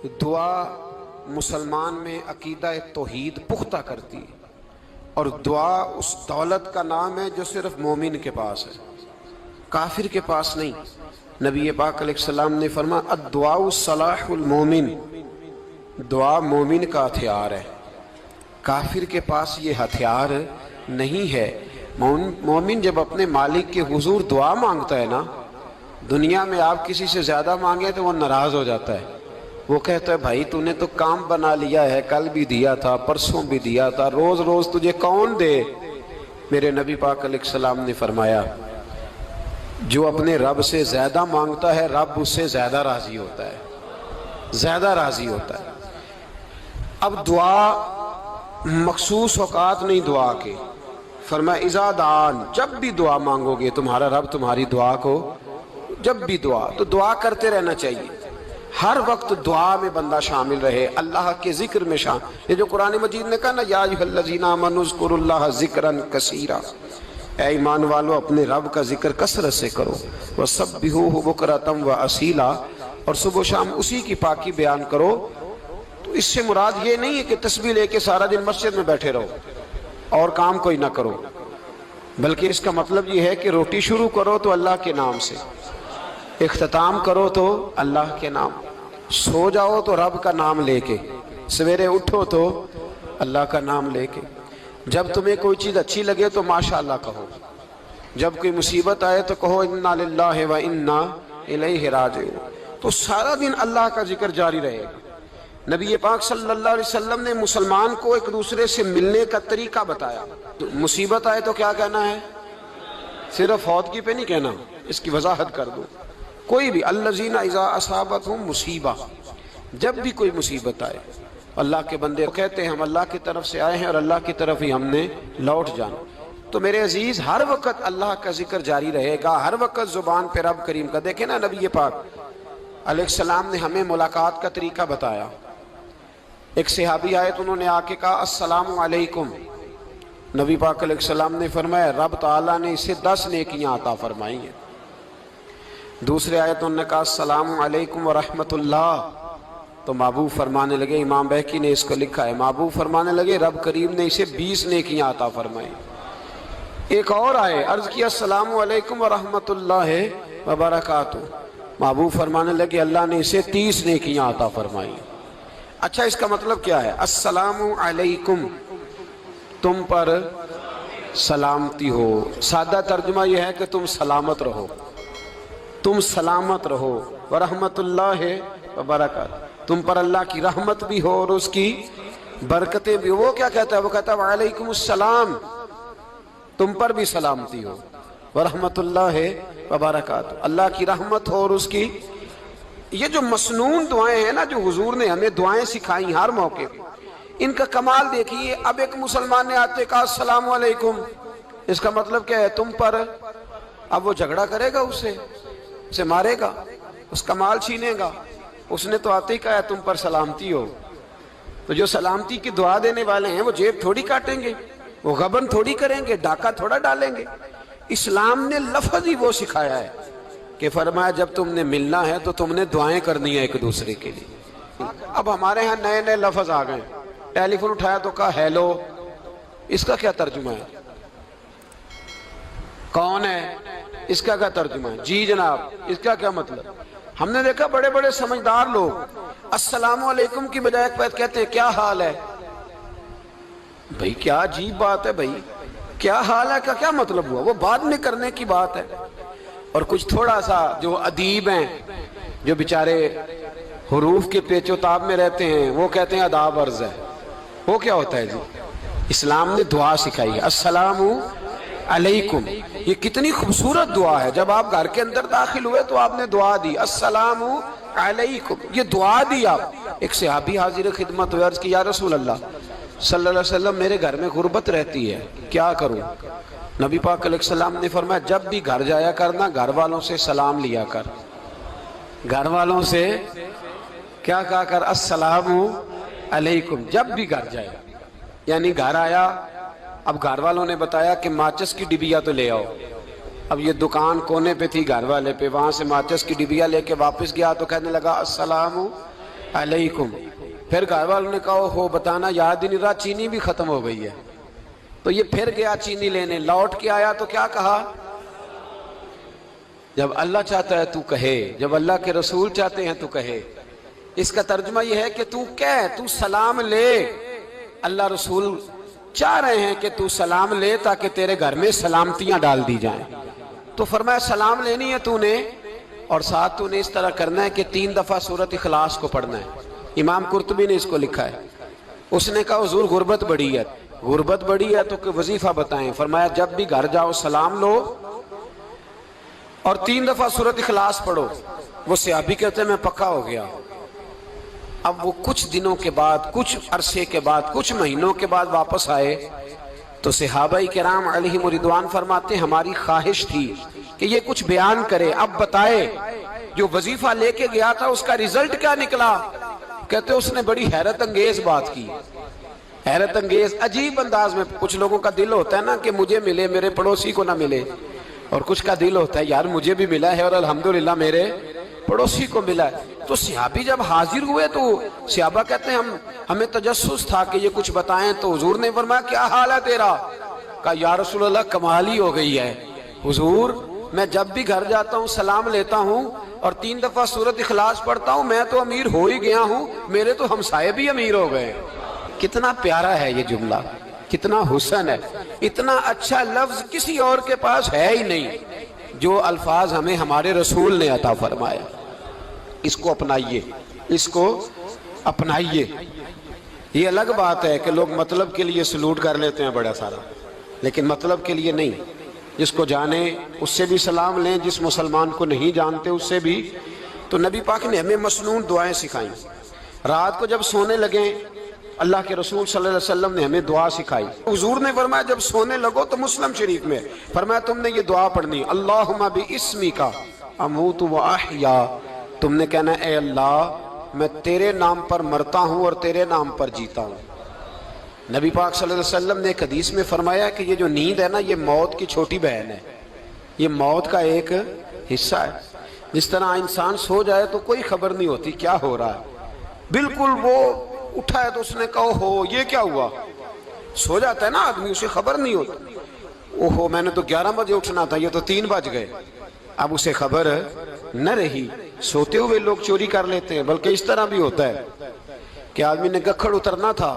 دعا مسلمان میں عقیدہ توحید پختہ کرتی ہے، اور دعا اس دولت کا نام ہے جو صرف مومن کے پاس ہے، کافر کے پاس نہیں۔ نبی پاک علیہ السلام نے فرمایا الدعاء صلاح المومن، دعا مومن کا ہتھیار ہے، کافر کے پاس یہ ہتھیار نہیں ہے۔ مومن جب اپنے مالک کے حضور دعا مانگتا ہے نا، دنیا میں آپ کسی سے زیادہ مانگیں تو وہ ناراض ہو جاتا ہے، وہ کہتا ہے بھائی تو نے تو کام بنا لیا ہے، کل بھی دیا تھا، پرسوں بھی دیا تھا، روز روز تجھے کون دے؟ میرے نبی پاک علیہ السلام نے فرمایا جو اپنے رب سے زیادہ مانگتا ہے رب اس سے زیادہ راضی ہوتا ہے، زیادہ راضی ہوتا ہے۔ اب دعا مخصوص اوقات نہیں دعا کے، فرمایا اذا دعان، جب بھی دعا مانگو گے تمہارا رب تمہاری دعا کو، جب بھی دعا تو دعا کرتے رہنا چاہیے، ہر وقت دعا میں بندہ شامل رہے، اللہ کے ذکر میں شامل۔ یہ جو قرآن مجید نے کہا نا یا ایھا الذین آمنوا اذکروا اللہ ذکرا کثیرا، اے ایمان والو اپنے رب کا ذکر کثرت سے کرو، وسبحوہ بکرۃ واصیلا، اور صبح و شام اسی کی پاکی بیان کرو۔ تو اس سے مراد یہ نہیں ہے کہ تسبیح لے کے سارا دن مسجد میں بیٹھے رہو اور کام کوئی نہ کرو، بلکہ اس کا مطلب یہ ہے کہ روٹی شروع کرو تو اللہ کے نام سے، اختتام کرو تو اللہ کے نام، سو جاؤ تو رب کا نام لے کے، سویرے اٹھو تو اللہ کا نام لے کے، جب تمہیں کوئی چیز اچھی لگے تو ماشاءاللہ کہو، جب کوئی مصیبت آئے تو کہو انا للہ و انا الیہ راجعون۔ تو سارا دن اللہ کا ذکر جاری رہے گا۔ نبی پاک صلی اللہ علیہ وسلم نے مسلمان کو ایک دوسرے سے ملنے کا طریقہ بتایا۔ مصیبت آئے تو کیا کہنا ہے؟ صرف فوت کی پہ نہیں کہنا، اس کی وضاحت کر دو۔ کوئی بھی الذین اذا اصابتہم مصیبہ، جب بھی کوئی مصیبت آئے، اللہ کے بندے کہتے ہیں ہم اللہ کی طرف سے آئے ہیں اور اللہ کی طرف ہی ہم نے لوٹ جانا۔ تو میرے عزیز ہر وقت اللہ کا ذکر جاری رہے گا، ہر وقت زبان پہ رب کریم کا۔ دیکھیں نا نبی پاک علیہ السلام نے ہمیں ملاقات کا طریقہ بتایا۔ ایک صحابی آئے تو انہوں نے آ کے کہا السلام علیکم، نبی پاک علیہ السلام نے فرمایا رب تعالیٰ نے اسے 10 نیکیاں عطا فرمائی ہیں۔ دوسرے آئے تو انہوں نے کہا السلام علیکم ورحمۃ اللہ، تو محبوب فرمانے لگے، امام بہقی نے اس کو لکھا ہے، محبوب فرمانے لگے رب کریم نے اسے 20 نیکیاں عطا فرمائی۔ ایک اور آئے، عرض کیا السلام علیکم ورحمۃ اللہ وبرکاتہ، محبوب فرمانے لگے اللہ نے اسے 30 نیکیاں عطا فرمائی۔ اچھا اس کا مطلب کیا ہے؟ السلام علیکم، تم پر سلامتی ہو، سادہ ترجمہ یہ ہے کہ تم سلامت رہو، تم سلامت رہو، ورحمۃ اللہ وبرکاتہ، تم پر اللہ کی رحمت بھی ہو اور اس کی برکتیں بھی ہو۔ وہ کیا کہتا ہے؟ وہ کہتا ہے وعلیکم السلام، تم پر بھی سلامتی ہو، ورحمۃ اللہ وبرکاتہ، اللہ کی رحمت ہو اور اس کی۔ یہ جو مسنون دعائیں ہیں نا جو حضور نے ہمیں دعائیں سکھائیں ہر موقع پہ، ان کا کمال دیکھیے۔ اب ایک مسلمان نے آتے کہا السلام علیکم، اس کا مطلب کیا ہے؟ تم پر۔ اب وہ جھگڑا کرے گا اسے مارے گا، اس کا مال چھینے گا؟ اس نے تو آتے ہی کہا ہے تم پر سلامتی ہو۔ تو جو سلامتی کی دعا دینے والے ہیں وہ جیب تھوڑی کاٹیں گے، وہ غبن تھوڑی کریں گے، ڈاکہ تھوڑا ڈالیں گے۔ اسلام نے لفظ ہی وہ سکھایا ہے کہ فرمایا جب تم نے ملنا ہے تو تم نے دعائیں کرنی ہیں ایک دوسرے کے لیے۔ اب ہمارے ہاں نئے نئے لفظ آ گئے، ٹیلی فون اٹھایا تو کہا ہیلو، اس کا کیا ترجمہ ہے؟ کون ہے، اس کا کیا ترجمہ ہے؟ جی جناب، اس کا کیا مطلب؟ ہم نے دیکھا بڑے بڑے سمجھدار لوگ السلام علیکم کی بجائے کہتے ہیں کیا حال ہے۔ بھئی کیا عجیب بات ہے، بھئی کیا حال ہے کا کیا مطلب ہوا؟ وہ بعد میں کرنے کی بات ہے۔ اور کچھ تھوڑا سا جو ادیب ہیں، جو بیچارے حروف کے پیچ و تاب میں رہتے ہیں، وہ کہتے ہیں آداب عرض ہے۔ وہ کیا ہوتا ہے جی؟ اسلام نے دعا سکھائی ہے السلام علیکم، یہ کتنی خوبصورت دعا ہے۔ جب آپ گھر کے اندر داخل ہوئے تو آپ نے دعا دی السلام علیکم، یہ دعا دی آپ۔ ایک صحابی حاضر خدمت ہوئے، عرض کی یا رسول اللہ صلی اللہ علیہ وسلم میرے گھر میں غربت رہتی ہے، کیا کروں؟ نبی پاک علیہ السلام نے فرمایا جب بھی گھر جایا کرنا گھر والوں سے سلام لیا کر، گھر والوں سے کیا کہا کر؟ السلام علیکم، جب بھی گھر جائے۔ یعنی گھر آیا، اب گھر والوں نے بتایا کہ ماچس کی ڈبیا تو لے آؤ۔ اب یہ دکان کونے پہ تھی گھر والے پہ، وہاں سے ماچس کی ڈبیا لے کے واپس گیا تو کہنے لگا السلام علیکم. پھر گھر والوں نے کہا ہو بتانا یاد ہی نہیں رہا, چینی بھی ختم ہو گئی ہے. تو یہ پھر گیا چینی لینے, لوٹ کے آیا تو کیا کہا؟ جب اللہ چاہتا ہے تو کہے, جب اللہ کے رسول چاہتے ہیں تو کہے. اس کا ترجمہ یہ ہے کہ تو کہہ, تو سلام لے. اللہ رسول چاہ رہے ہیں کہ تو سلام لے تاکہ تیرے گھر میں سلامتیاں ڈال دی جائیں. تو فرمایا سلام لینی ہے تو نے, اور ساتھ تو نے اس طرح کرنا ہے کہ 3 دفعہ سورۃ اخلاص کو پڑھنا ہے. امام قرطبی نے اس کو لکھا ہے. اس نے کہا حضور غربت بڑی ہے, غربت بڑی ہے تو کہ وظیفہ بتائیں. فرمایا جب بھی گھر جاؤ سلام لو اور 3 دفعہ سورۃ اخلاص پڑھو. وہ صحابی کہتے ہیں میں پکا ہو گیا. اب وہ کچھ دنوں کے بعد, کچھ عرصے کے بعد, کچھ مہینوں کے بعد واپس آئے تو صحابہ کرام علیہم رضوان فرماتے ہیں ہماری خواہش تھی کہ یہ کچھ بیان کرے, اب بتائے جو وظیفہ لے کے گیا تھا اس کا رزلٹ کیا نکلا. کہتے اس نے بڑی حیرت انگیز بات کی, حیرت انگیز عجیب انداز میں. کچھ لوگوں کا دل ہوتا ہے نا کہ مجھے ملے میرے پڑوسی کو نہ ملے, اور کچھ کا دل ہوتا ہے یار مجھے بھی ملا ہے اور الحمدللہ میرے پڑوسی کو ملا ہے. تو صحابی جب حاضر ہوئے تو صحابہ کہتے ہیں ہمیں تجسس تھا کہ یہ کچھ بتائیں. تو حضور نے فرمایا کیا حال ہے تیرا؟ کہا یا رسول اللہ کمال ہی ہو گئی ہے حضور, میں جب بھی گھر جاتا ہوں سلام لیتا ہوں اور 3 دفعہ سورۃ اخلاص پڑھتا ہوں, میں تو امیر ہو ہی گیا ہوں, میرے تو ہمسائے بھی امیر ہو گئے. کتنا پیارا ہے یہ جملہ, کتنا حسن ہے. اتنا اچھا لفظ کسی اور کے پاس ہے ہی نہیں جو الفاظ ہمیں ہمارے رسول نے عطا فرمایا. اس کو اپنائیے, اس کو اپنائیے. یہ الگ بات ہے کہ لوگ مطلب کے لیے سلوٹ کر لیتے ہیں بڑا سارا, لیکن مطلب کے لیے نہیں. جس کو جانے اس سے بھی سلام لیں, جس مسلمان کو نہیں جانتے اس سے بھی. تو نبی پاک نے ہمیں مسنون دعائیں سکھائیں. رات کو جب سونے لگیں اللہ کے رسول صلی اللہ علیہ وسلم نے ہمیں دعا سکھائی. حضور نے فرمایا جب سونے لگو تو مسلم شریف میں فرمایا تم نے یہ دعا پڑھنی, اللہم باسمک اموت و احیا. تم نے کہنا اے اللہ میں تیرے نام پر مرتا ہوں اور تیرے نام پر جیتا ہوں. نبی پاک صلی اللہ علیہ وسلم نے ایک حدیث میں فرمایا کہ یہ جو نیند ہے نا یہ موت کی چھوٹی بہن ہے, یہ موت کا ایک حصہ ہے. جس طرح انسان سو جائے تو کوئی خبر نہیں ہوتی کیا ہو رہا ہے, بالکل وہ اٹھا ہے تو اس نے کہا ہو یہ کیا ہوا. سو جاتا ہے نا آدمی, اسے خبر نہیں ہوتی, اوہو میں نے تو 11 بجے اٹھنا تھا, یہ تو 3 بج گئے. اب اسے خبر نہ رہی. سوتے ہوئے لوگ چوری کر لیتے ہیں, بلکہ اس طرح بھی ہوتا ہے کہ آدمی نے گکھڑ اترنا تھا,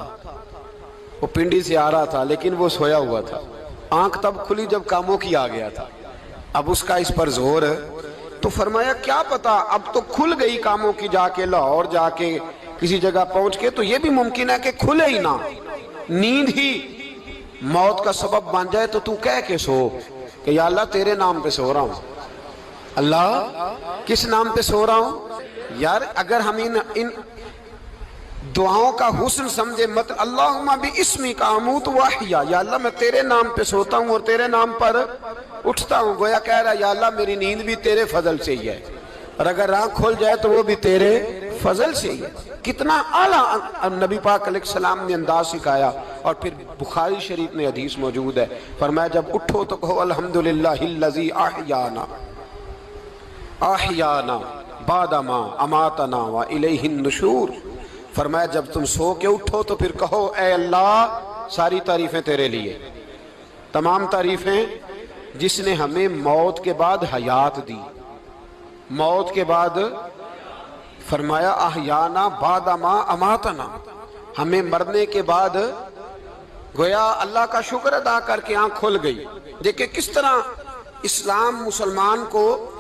وہ پنڈی سے آ رہا تھا لیکن وہ سویا ہوا تھا, آنکھ تب کھلی جب کاموں کی آ گیا تھا. اب اس کا اس پر زور, تو فرمایا کیا پتا اب تو کھل گئی کاموں کی, جا کے لاہور جا کے کسی جگہ پہنچ کے, تو یہ بھی ممکن ہے کہ کھلے ہی نہ, نیند ہی موت کا سبب بن جائے. تو کہہ کے سو کہ یا اللہ تیرے نام پہ سو رہا ہوں. اللہ کس نام پہ سو رہا ہوں یار؟ اگر ہم ان دعاؤں کا حسن سمجھے, مت اللہم باسمک اموت و احیا, یا اللہ میں تیرے نام پہ سوتا ہوں اور تیرے نام پر اٹھتا ہوں. گویا کہہ رہا یا اللہ میری نیند بھی تیرے فضل سے ہی ہے, اور اگر آنکھ کھل جائے تو وہ بھی تیرے فضل سے ہی ہے. کتنا اعلیٰ نبی پاک علیہ السلام نے انداز سکھایا. اور پھر بخاری شریف میں حدیث موجود ہے, فرمایا جب اٹھو تو کہو الحمدللہ الذی احیانا بعد ما اماتنا و الیہ النشور. فرمایا جب تم سو کے اٹھو تو پھر کہو اے اللہ ساری تعریفیں تیرے لیے, تمام تعریفیں جس نے ہمیں موت کے بعد حیات دی. موت کے بعد فرمایا احیانا بعد ما اماتنا, ہمیں مرنے کے بعد گویا اللہ کا شکر ادا کر کے آنکھ کھل گئی. دیکھیں کس طرح اسلام مسلمان کو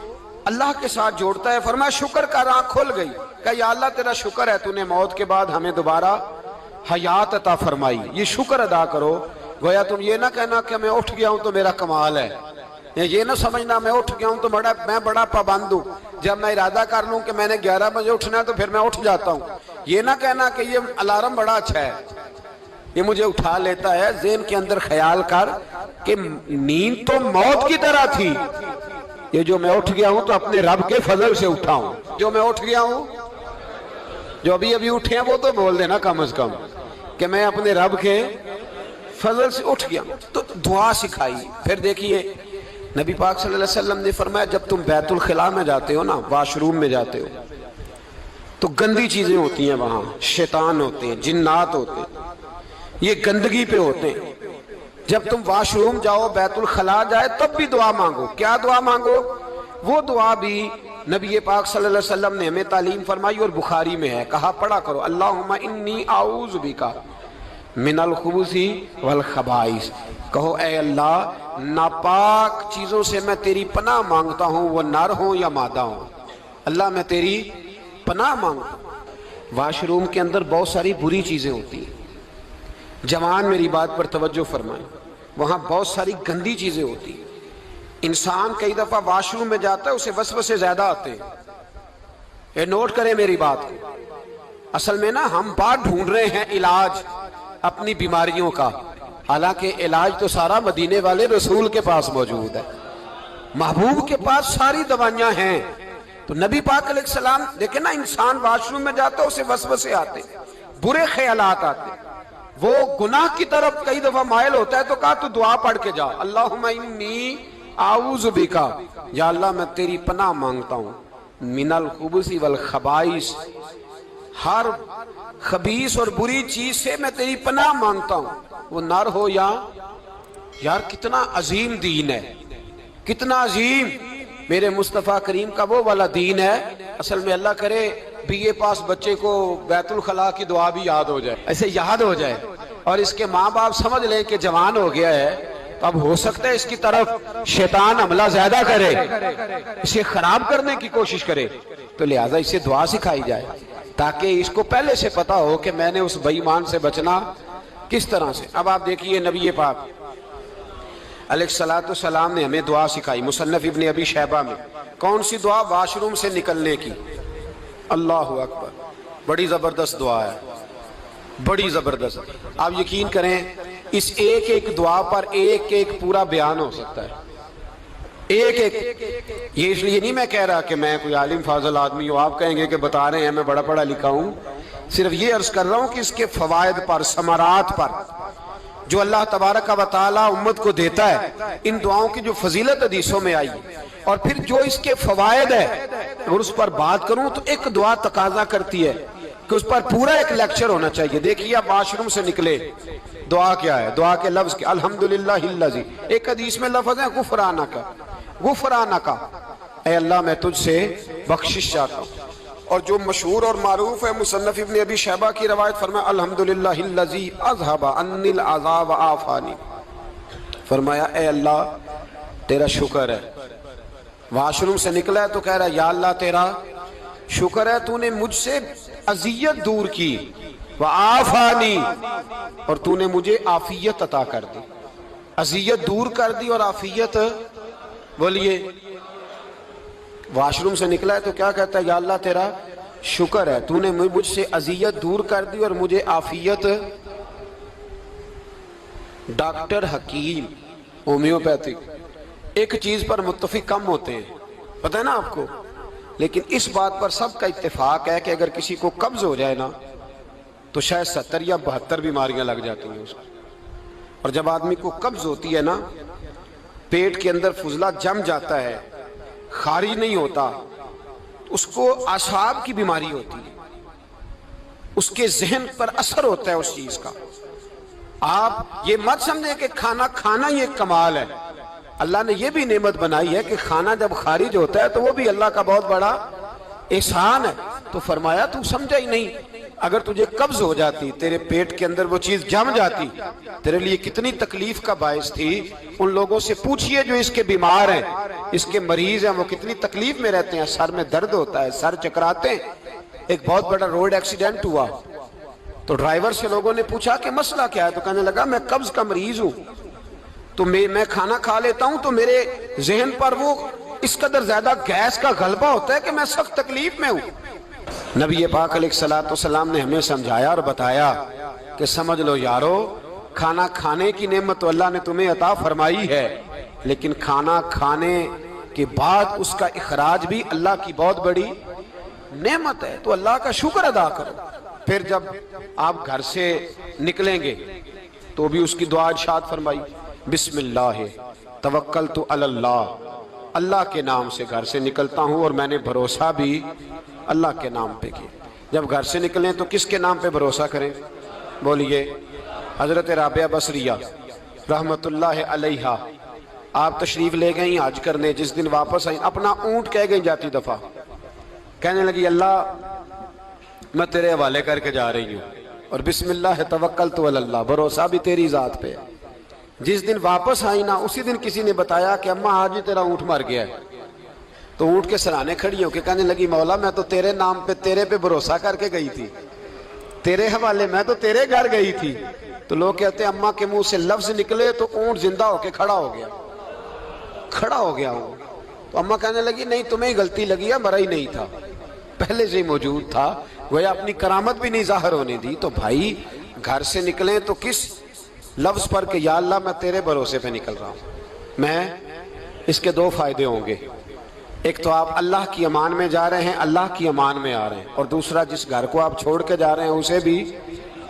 اللہ کے ساتھ جوڑتا ہے. فرمایا شکر کر, آنکھ کھل گئی. کہ یا اللہ تیرا شکر ہے تو نے موت کے بعد ہمیں دوبارہ حیات عطا فرمائی, یہ شکر ادا کرو. گویا تم یہ نہ کہنا کہ میں اٹھ گیا ہوں تو میرا کمال ہے, یہ نہ سمجھنا میں اٹھ گیا ہوں تو میں بڑا پابند ہوں, جب میں ارادہ کر لوں کہ میں نے 11 بجے اٹھنا ہے تو پھر میں اٹھ جاتا ہوں. یہ نہ کہنا کہ یہ الارم بڑا اچھا ہے, یہ مجھے اٹھا لیتا ہے. ذہن کے اندر خیال کر کہ نیند تو موت کی طرح تھی, یہ جو میں اٹھ گیا ہوں تو اپنے رب کے فضل سے اٹھا ہوں. جو میں اٹھ گیا ہوں, جو ابھی اٹھے ہیں وہ تو بول دینا کم از کم کہ میں اپنے رب کے فضل سے اٹھ گیا. تو دعا سکھائی. پھر دیکھیے نبی پاک صلی اللہ علیہ وسلم نے فرمایا جب تم بیت الخلاء میں جاتے ہو نا, واش روم میں جاتے ہو, تو گندی چیزیں ہوتی ہیں وہاں، شیطان ہوتے ہیں، جنات ہوتے ہیں، یہ گندگی پہ ہوتے ہیں۔ جب تم واش روم جاؤ، بیت الخلاء جائے، تب بھی دعا مانگو۔ کیا دعا مانگو؟ وہ دعا بھی نبی پاک صلی اللہ علیہ وسلم نے ہمیں تعلیم فرمائی اور بخاری میں ہے، کہا پڑھا کرو اللہم انی اعوذ بک من الخبث والخبائث۔ کہو اے اللہ، ناپاک چیزوں سے میں تیری پناہ مانگتا ہوں، وہ نر ہوں یا مادہ ہوں۔ اللہ میں تیری پناہ مانگتا ہوں۔ واش روم کے اندر بہت ساری بری چیزیں ہوتی ہیں، جوان میری بات پر توجہ فرمائیں، وہاں بہت ساری گندی چیزیں ہوتی ہیں۔ انسان کئی دفعہ واش روم میں جاتا ہے، اسے وسوسے زیادہ آتے ہیں۔ یہ نوٹ کریں میری بات کو۔ اصل میں نا ہم بات ڈھونڈ رہے ہیں علاج اپنی بیماریوں کا، حالانکہ علاج تو سارا مدینے والے رسول کے پاس موجود ہے، محبوب کے پاس ساری دوائیاں ہیں۔ تو نبی پاک علیہ السلام دیکھیں نا، انسان واش روم میں جاتا ہے، اسے وسوسے آتے، برے خیالات آتے، وہ گناہ کی طرف کئی دفعہ مائل ہوتا ہے، تو کہا تو دعا پڑھ کے جا، اللہم انی اعوذ بکا، یا اللہ میں تیری پناہ مانگتا ہوں، من الخبث والخبائث، ہر خبیث اور بری چیز سے میں تیری پناہ مانگتا ہوں، وہ نر ہو یا یار کتنا عظیم دین ہے، کتنا عظیم میرے مصطفیٰ کریم کا وہ والا دین ہے۔ اصل میں اللہ کرے بی اے پاس بچے کو بیت الخلاء کی دعا بھی یاد ہو جائے، ایسے یاد ہو جائے، اور اس کے ماں باپ سمجھ لیں کہ جوان ہو گیا ہے، تو اب ہو سکتا ہے اس کی طرف شیطان حملہ زیادہ کرے، اسے خراب کرنے کی کوشش کرے، تو لہٰذا اسے دعا سکھائی جائے تاکہ اس کو پہلے سے پتا ہو کہ میں نے اس بے ایمان سے بچنا کس طرح سے۔ اب آپ دیکھیے نبی پاک علیہ السلام نے ہمیں دعا سکھائی، مصنف ابن ابی شیبہ میں۔ کون سی دعا؟ واش روم سے نکلنے کی۔ اللہ اکبر، بڑی زبردست دعا ہے، بڑی زبردست۔ آپ یقین کریں اس ایک ایک دعا پر ایک ایک پورا بیان ہو سکتا ہے، ایک ایک۔ یہ اس لیے نہیں میں کہہ رہا کہ میں کوئی عالم فاضل آدمی ہوں، آپ کہیں گے کہ بتا رہے ہیں میں بڑا پڑھا لکھا ہوں، صرف یہ عرض کر رہا ہوں کہ اس کے فوائد پر، ثمرات پر جو اللہ تبارک و تعالی امت کو دیتا ہے، ان دعاؤں کی جو فضیلت حدیثوں میں آئی، اور پھر جو اس کے فوائد ہے، اگر اس پر بات کروں تو ایک دعا تقاضا کرتی ہے کہ اس پر پورا ایک لیکچر ہونا چاہیے۔ دیکھیے آپ واش روم سے نکلے، دعا کیا ہے؟ دعا کے لفظ کیا؟ الحمدللہ الذی، ایک حدیث میں لفظ ہے غفرانک، غفرانک، اے اللہ میں تجھ سے بخشش چاہتا ہوں۔ اور جو مشہور اور معروف ہے مصنف ابن ابی شیبہ کی روایت، فرمایا الحمدللہ الذی اذھب عنی العذاب وعافانی، فرمایا اے اللہ تیرا شکر ہے۔ واش روم سے نکلا ہے تو کہہ رہا ہے یا اللہ تیرا شکر ہے، تو نے مجھ سے اذیت دور کی، وعافانی، اور تو نے مجھے عافیت عطا کر دی، اذیت دور کر دی اور عافیت۔ بولیے، واش روم سے نکلا ہے تو کیا کہتا ہے؟ یا اللہ تیرا شکر ہے، تو نے مجھ سے اذیت دور کر دی اور مجھے عافیت۔ ڈاکٹر حکیم ہومیوپیتھک ایک چیز پر متفق کم ہوتے ہیں، پتہ ہے نا آپ کو، لیکن اس بات پر سب کا اتفاق ہے کہ اگر کسی کو قبض ہو جائے نا تو شاید 70 یا 72 بیماریاں لگ جاتی ہیں اس کو۔ اور جب آدمی کو قبض ہوتی ہے نا، پیٹ کے اندر فضلہ جم جاتا ہے، خارج نہیں ہوتا، اس کو اعصاب کی بیماری ہوتی ہے، اس کے ذہن پر اثر ہوتا ہے اس چیز کا۔ آپ یہ مت سمجھیں کہ کھانا کھانا یہ ایک کمال ہے، اللہ نے یہ بھی نعمت بنائی ہے کہ کھانا جب خارج ہوتا ہے تو وہ بھی اللہ کا بہت بڑا احسان ہے۔ تو فرمایا تو سمجھا ہی نہیں، اگر تجھے قبض ہو جاتی، تیرے پیٹ کے اندر وہ چیز جم جاتی، تیرے لیے کتنی تکلیف کا باعث تھی۔ ان لوگوں سے پوچھئے جو اس کے بیمار ہیں، اس کے مریض ہیں، وہ کتنی تکلیف میں رہتے ہیں، سر میں درد ہوتا ہے، سر چکراتے ہیں۔ ایک بہت بڑا روڈ ایکسیڈنٹ ہوا تو ڈرائیور سے لوگوں نے پوچھا کہ مسئلہ کیا ہے، تو کہنے لگا میں قبض کا مریض ہوں، تو میں کھانا کھا لیتا ہوں تو میرے ذہن پر وہ اس قدر زیادہ گیس کا غلبہ ہوتا ہے کہ میں سخت تکلیف میں ہوں۔ نبی پاک علیہ السلام نے ہمیں سمجھایا اور بتایا کہ سمجھ لو یارو، کھانا کھانے کی نعمت تو اللہ نے تمہیں عطا فرمائی ہے، لیکن کھانا کھانے کے بعد اس کا اخراج بھی اللہ کی بہت بڑی نعمت ہے، تو اللہ کا شکر ادا کرو۔ پھر جب آپ گھر سے نکلیں گے تو بھی اس کی دعا ارشاد فرمائی، بسم اللہ توکلت علی اللہ، اللہ کے نام سے گھر سے نکلتا ہوں اور میں نے بھروسہ بھی اللہ کے نام پہ کیا۔ جب گھر سے نکلیں تو کس کے نام پہ بھروسہ کریں؟ بولیے حضرت رابعہ بصریہ رحمت اللہ علیہا، آپ تشریف لے گئیں حج کرنے، جس دن واپس آئیں اپنا اونٹ کہہ گئیں جاتی دفعہ، کہنے لگی اللہ میں تیرے حوالے کر کے جا رہی ہوں اور بسم اللہ توکلت علی اللہ، بھروسہ بھی تیری ذات پہ ہے۔ جس دن واپس آئی نا اسی دن کسی نے بتایا کہ اماں آج ہی تیرا اونٹ مر گیا ہے، تو اونٹ کے سرانے کھڑی ہو کے کہنے لگی مولا میں تو تیرے نام پہ تیرے پہ بھروسہ کر کے گئی تھی، تیرے حوالے، میں تو تیرے گھر گئی تھی۔ تو لوگ کہتے ہیں اماں کے منہ سے لفظ نکلے تو اونٹ زندہ ہو کے کھڑا ہو گیا، کھڑا ہو گیا ہوں۔ تو اماں کہنے لگی نہیں تمہیں ہی غلطی لگی ہے، مرا ہی نہیں تھا، پہلے سے ہی موجود تھا، گویا اپنی کرامت بھی نہیں ظاہر ہونے دی۔ تو بھائی گھر سے نکلیں تو کس لفظ پر کہ یا اللہ میں تیرے بھروسے پہ نکل رہا ہوں میں، اس کے دو فائدے ہوں گے، ایک تو آپ اللہ کی امان میں جا رہے ہیں، اللہ کی امان میں آ رہے ہیں، اور دوسرا جس گھر کو آپ چھوڑ کے جا رہے ہیں اسے بھی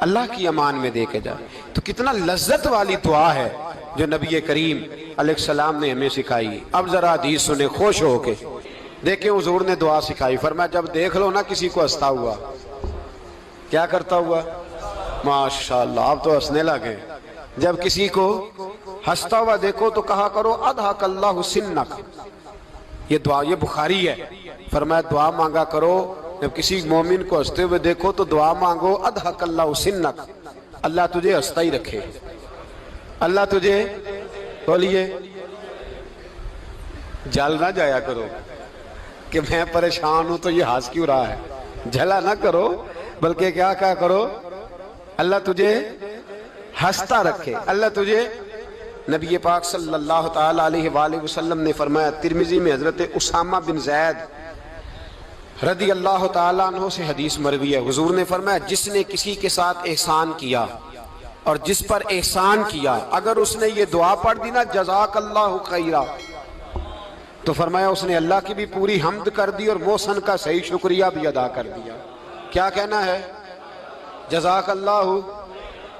اللہ کی امان میں دے کے جا رہے ہیں۔ تو کتنا لذت والی دعا ہے جو نبی کریم علیہ السلام نے ہمیں سکھائی۔ اب ذرا حدیث سنیں خوش ہو کے، دیکھیں حضور نے دعا سکھائی، فرمایا جب دیکھ لو نا کسی کو ہنستا ہوا، کیا کرتا ہوا؟ ماشاءاللہ آپ تو ہنسنے لگے۔ جب کسی کو ہنستا ہوا دیکھو تو کہا کرو اضحک اللہ سنک، یہ دعا یہ بخاری ہے، فرمایا دعا مانگا کرو جب کسی مومن کو ہنستے ہوئے دیکھو تو دعا مانگو اضحک اللہ سنک، اللہ تجھے ہنستا ہی رکھے، اللہ تجھے، بولیے جل نہ جایا کرو کہ میں پریشان ہوں تو یہ ہنس کیوں رہا ہے، جھلا نہ کرو، بلکہ کیا کہا کرو اللہ تجھے ہنستا رکھے، اللہ تجھے۔ نبی پاک صلی اللہ تعالیٰ علیہ وآلہ وسلم نے فرمایا، ترمذی میں حضرت اسامہ بن زید رضی اللہ تعالیٰ عنہ سے حدیث مروی ہے، حضور نے فرمایا جس نے کسی کے ساتھ احسان کیا اور جس پر احسان کیا، اگر اس نے یہ دعا پڑھ دی نا جزاک اللہ خیرا، تو فرمایا اس نے اللہ کی بھی پوری حمد کر دی اور محسن کا صحیح شکریہ بھی ادا کر دیا۔ کیا کہنا ہے؟ جزاک اللہ،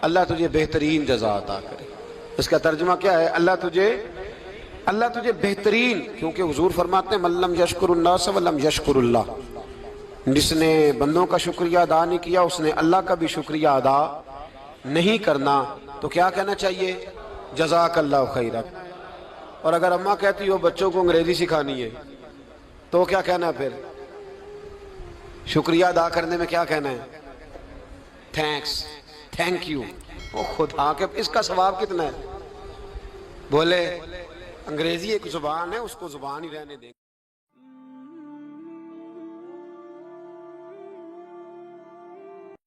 اللہ تجھے بہترین جزا عطا کرے۔ اس کا ترجمہ کیا ہے؟ اللہ تجھے بہترین، کیونکہ حضور فرماتے ہیں من لم یشکر الناس ولم یشکر اللہ، جس نے بندوں کا شکریہ ادا نہیں کیا اس نے اللہ کا بھی شکریہ ادا نہیں کرنا۔ تو کیا کہنا چاہیے؟ جزاک اللہ خیرا۔ اور اگر اماں کہتی ہو بچوں کو انگریزی سکھانی ہے تو کیا کہنا ہے پھر؟ شکریہ ادا کرنے میں کیا کہنا ہے؟ Thanks, thank you. وہ خدا کے اس کا ثواب کتنا ہے؟ بولے انگریزی ایک زبان ہے، اس کو زبان ہی رہنے دیں۔